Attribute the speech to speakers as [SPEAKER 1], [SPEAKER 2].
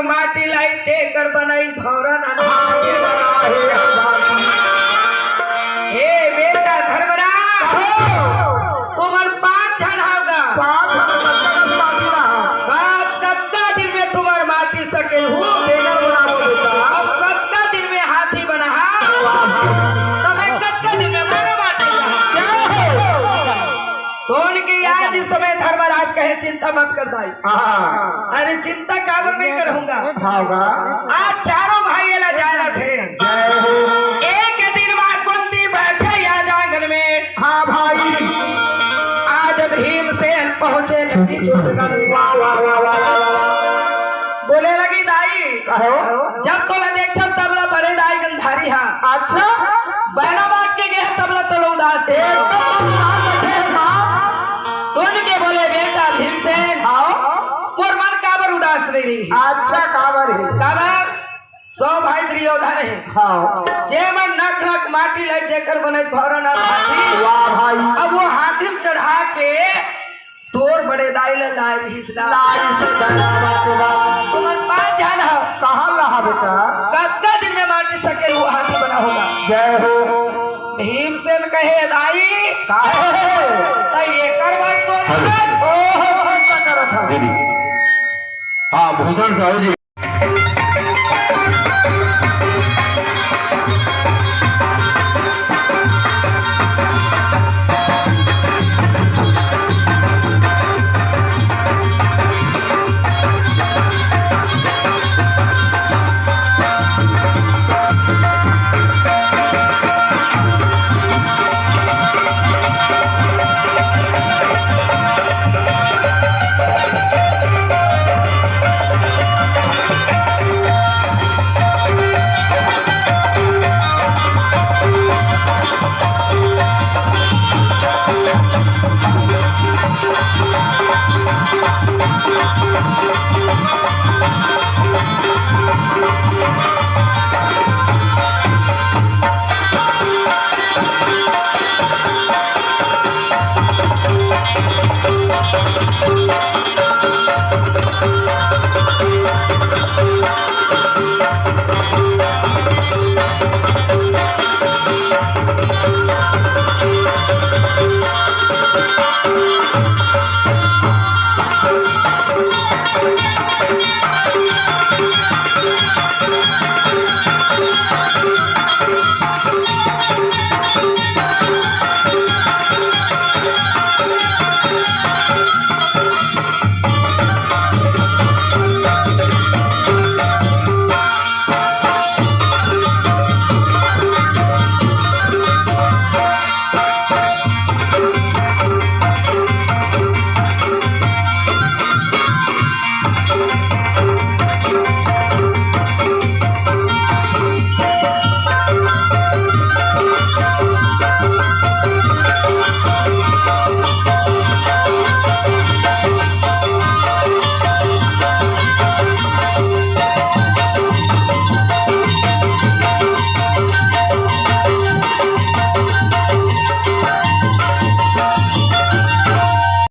[SPEAKER 1] माटी लाई देकर बनाई भौरन हे बेटा धर्मराज तुम्हार 5 जन होगा 5 कतका दिन में तुम्हार माटी सके हूँ अब कतका दिन में हाथी बना तब कतका दिन में मारो माटी सोन की आज इस समय धर्मराज कहे चिंता मत कर दाई अरे चिंता काबर नहीं करूंगा आज चारों भाई ला जाना थे एक दिन बाद कुंती बैठे या जांगल में हाँ भाई आज भीमसेन पहुंचे नदी चोटका बोले लगी दाई जब तो देखता तब ला बड़े दाई गंधारी हाँ अच्छा बैना बात के गए तब ला तलो उदास सुन के बोले बेटा भीमसेन आओ मोर मन काबर उदास नहीं रही अच्छा काबर है काबर 100 भाई दुर्योधन है हाँ जे मन नक नक माटी ले जेकर बने भौरन हाथी वाह भाई अब वो हाथी में चढ़ा के तोर बड़े दाई ले लाई हिसदा लाई से डरावा के बाद तुम 5 जन हो कहां रहा बेटा कतका दिन में माटी सके वो हाथी बना होगा जय हो भीमसेन कहे दाई काहे त एकर बात सोच ओ बहुत करत था जी हां भूषण साहब जी